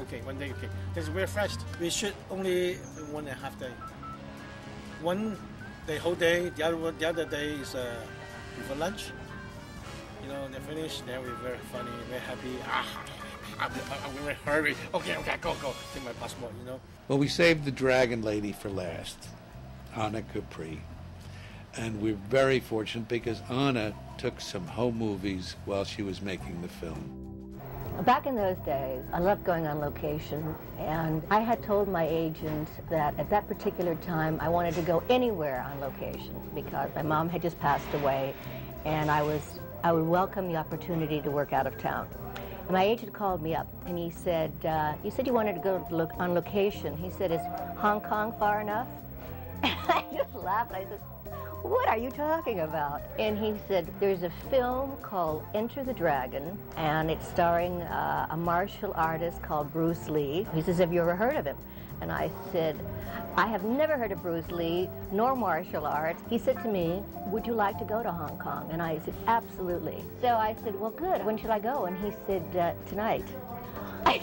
Okay, 1 day. Okay, because we're fresh. We shoot only 1.5 day. One day whole day. The other day is before lunch. You know, they finish. Then we're very funny, very happy. I'm very hurry. Okay, go. Take my passport. You know. Well, we saved the Dragon Lady for last, Anna Capri. And we're very fortunate because Anna took some home movies while she was making the film. Back in those days, I loved going on location, and I had told my agent that at that particular time I wanted to go anywhere on location because my mom had just passed away, and I would welcome the opportunity to work out of town. And my agent called me up, and he said, you said you wanted to go on location. He said, is Hong Kong far enough? And I just laughed. I said, what are you talking about? And he said, there's a film called Enter the Dragon, and it's starring a martial artist called Bruce Lee. He says, have you ever heard of him? And I said, I have never heard of Bruce Lee, nor martial arts. He said to me, would you like to go to Hong Kong? And I said, absolutely. So I said, well, good. When should I go? And he said, tonight. I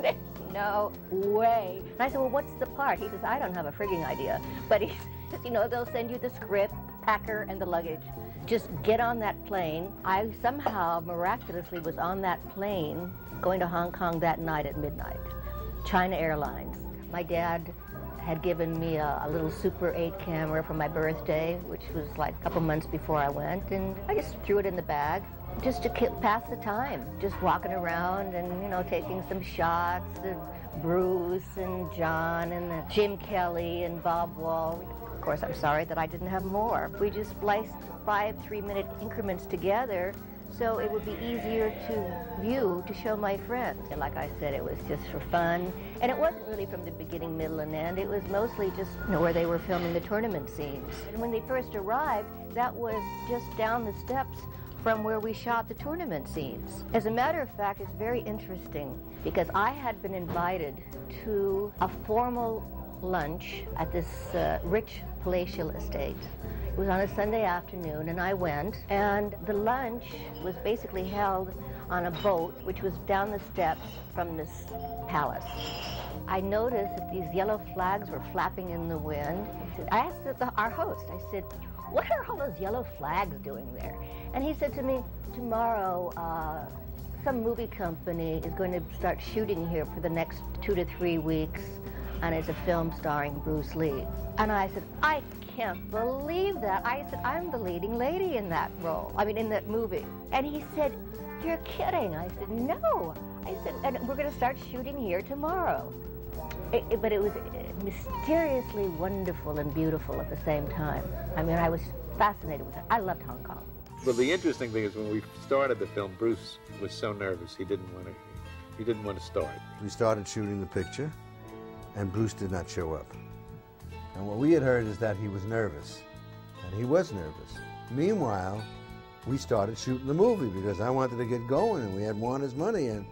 said, no way. And I said, well, what's the part? He says, I don't have a frigging idea. But he says, you know, they'll send you the script, packer, and the luggage. Just get on that plane. I somehow miraculously was on that plane going to Hong Kong that night at midnight. China Airlines. My dad had given me a little Super 8 camera for my birthday, which was like a couple months before I went, and I just threw it in the bag just to pass the time, just walking around and, you know, taking some shots of Bruce and John and Jim Kelly and Bob Wall. Of course, I'm sorry that I didn't have more. We just spliced 5 3-minute increments together so it would be easier to view, to show my friends. And like I said, it was just for fun. And it wasn't really from the beginning, middle, and end. It was mostly just, you know, where they were filming the tournament scenes. And when they first arrived, that was just down the steps from where we shot the tournament scenes. As a matter of fact, it's very interesting because I had been invited to a formal lunch at this rich palatial estate. It was on a Sunday afternoon, and I went, and the lunch was basically held on a boat, which was down the steps from this palace. I noticed that these yellow flags were flapping in the wind. I asked our host, I said, what are all those yellow flags doing there? And he said to me, tomorrow, some movie company is going to start shooting here for the next 2 to 3 weeks, and it's a film starring Bruce Lee. And I said, I can't believe that. I said, I'm the leading lady in that role, in that movie. And he said, you're kidding. I said, no. I said, and we're going to start shooting here tomorrow. But it was mysteriously wonderful and beautiful at the same time. I was fascinated with it. I loved Hong Kong. Well, the interesting thing is when we started the film, Bruce was so nervous he didn't want to start. We started shooting the picture, and Bruce did not show up. And what we had heard is that he was nervous, and he was nervous. Meanwhile, we started shooting the movie because I wanted to get going, and we had Warner's money, and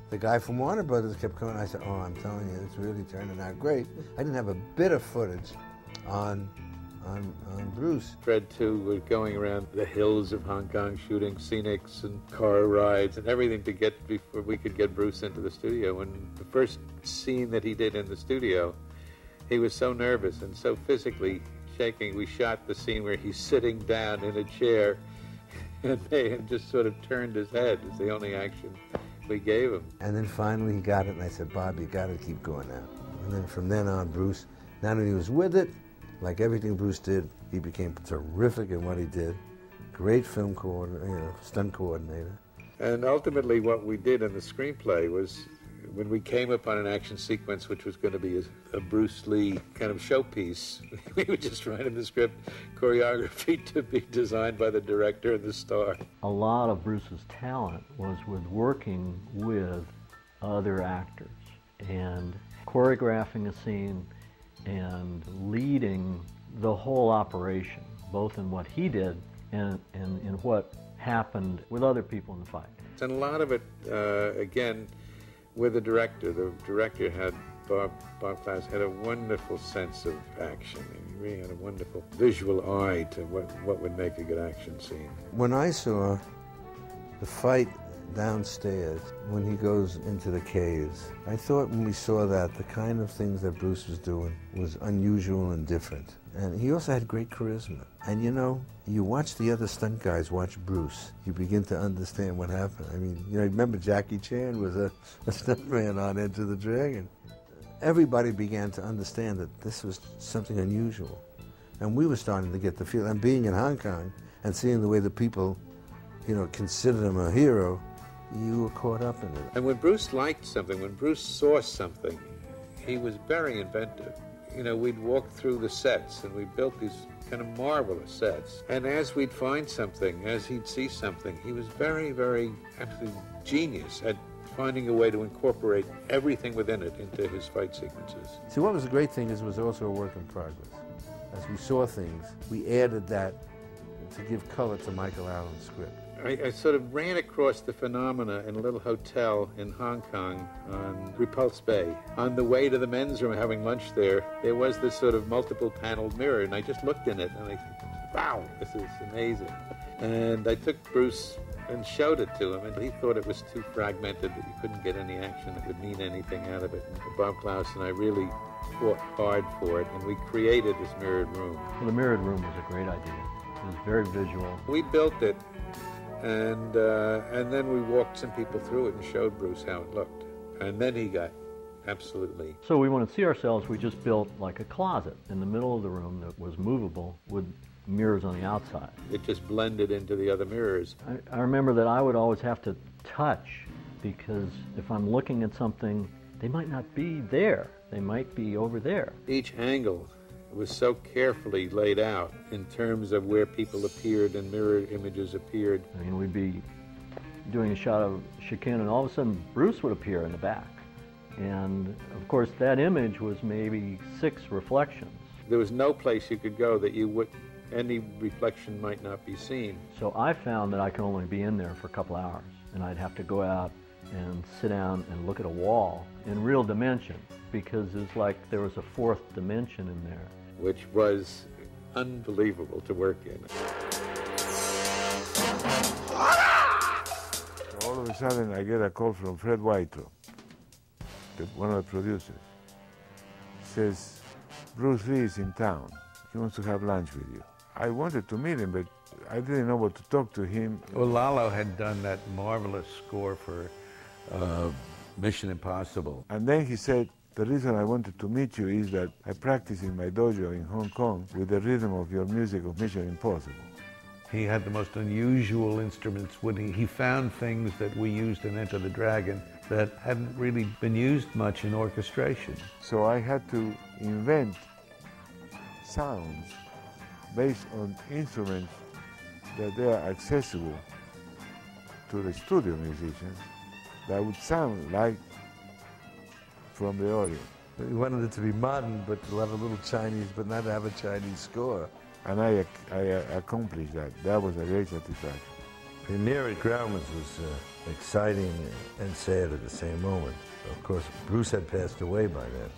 the guy from Warner Brothers kept coming. I said, oh, I'm telling you, it's really turning out great. I didn't have a bit of footage on Bruce. Fred, too, was going around the hills of Hong Kong shooting scenics and car rides and everything before we could get Bruce into the studio. And the first scene that he did in the studio, he was so nervous and so physically shaking. We shot the scene where he's sitting down in a chair and just sort of turned his head. It's the only action we gave him. And then finally he got it, and I said, Bob, you got to keep going now. And then from then on, Bruce, not only was with it, like everything Bruce did, he became terrific in what he did. Great film coordinator, stunt coordinator. And ultimately what we did in the screenplay was when we came upon an action sequence which was going to be a Bruce Lee kind of showpiece, we would just write in the script choreography to be designed by the director and the star. A lot of Bruce's talent was with working with other actors and choreographing a scene and leading the whole operation, both in what he did and in what happened with other people in the fight. And a lot of it, again, with the director. The director had, Bob Klaus, had a wonderful sense of action. And he really had a wonderful visual eye to what would make a good action scene. When I saw the fight downstairs when he goes into the caves. I thought when we saw that, the kind of things that Bruce was doing was unusual and different. And he also had great charisma. And you know, you watch the other stunt guys watch Bruce, you begin to understand what happened. I mean, you know, remember Jackie Chan was a stuntman on Enter the Dragon. Everybody began to understand that this was something unusual. And we were starting to get the feel, and being in Hong Kong and seeing the way the people, you know, considered him a hero, you were caught up in it. And when Bruce liked something, when Bruce saw something, he was very inventive. You know, we'd walk through the sets, and we built these kind of marvelous sets. And as we'd find something, as he'd see something, he was very, very actually genius at finding a way to incorporate everything within it into his fight sequences. See, what was the great thing is it was also a work in progress. As we saw things, we added that to give color to Michael Allen's script. I sort of ran across the phenomena in a little hotel in Hong Kong on Repulse Bay. On the way to the men's room having lunch there was this sort of multiple paneled mirror, and I just looked in it and I thought, wow, this is amazing. And I took Bruce and showed it to him, and he thought it was too fragmented, that you couldn't get any action that would mean anything out of it. And Bob Klaus and I really fought hard for it, and we created this mirrored room. Well, the mirrored room was a great idea. It was very visual. We built it, and then we walked some people through it and showed Bruce how it looked. And then he got absolutely... So we want to see ourselves, we just built like a closet in the middle of the room that was movable with mirrors on the outside. It just blended into the other mirrors. I remember that I would always have to touch, because if I'm looking at something, they might not be there. They might be over there. Each angle was so carefully laid out in terms of where people appeared and mirror images appeared. I mean, we'd be doing a shot of Chicane, and all of a sudden Bruce would appear in the back. And of course, that image was maybe 6 reflections. There was no place you could go that any reflection might not be seen. So I found that I could only be in there for a couple hours, and I'd have to go out and sit down and look at a wall in real dimension, because it's like there was a 4th dimension in there. Which was unbelievable to work in. All of a sudden, I get a call from Fred Whitelaw, one of the producers. He says, Bruce Lee is in town. He wants to have lunch with you. I wanted to meet him, but I didn't know what to talk to him. Well, Lalo had done that marvelous score for Mission Impossible. And then he said, the reason I wanted to meet you is that I practice in my dojo in Hong Kong with the rhythm of your music of Mission Impossible. He had the most unusual instruments. He found things that we used in Enter the Dragon that hadn't really been used much in orchestration. So I had to invent sounds based on instruments that they are accessible to the studio musicians that would sound like from the audience. We wanted it to be modern, but to have a little Chinese, but not have a Chinese score. And I accomplished that. That was a great satisfaction. Premiere at Grauman's was exciting and sad at the same moment. Of course, Bruce had passed away by then.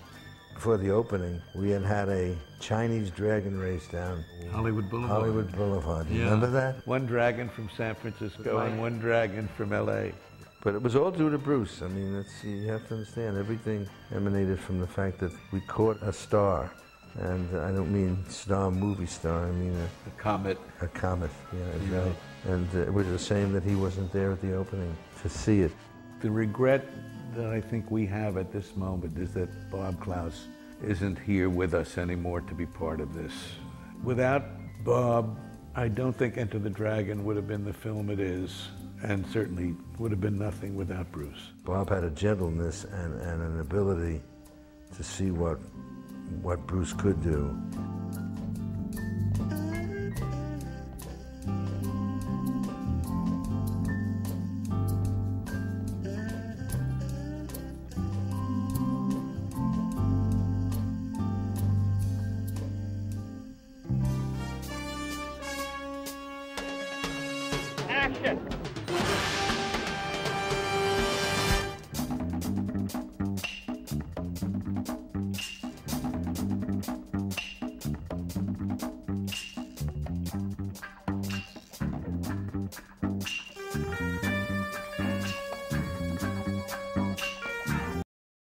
Before the opening, we had a Chinese dragon race down Hollywood Boulevard. Hollywood Boulevard. You remember that? One dragon from San Francisco and one dragon from L.A. But it was all due to Bruce. I mean, you have to understand, everything emanated from the fact that we caught a star. And I don't mean star, movie star, I mean a comet. A comet, yeah, right. And it was a shame that he wasn't there at the opening to see it. The regret that I think we have at this moment is that Bob Klaus isn't here with us anymore to be part of this. Without Bob, I don't think Enter the Dragon would have been the film it is, and certainly would have been nothing without Bruce. Bob had a gentleness and an ability to see what Bruce could do.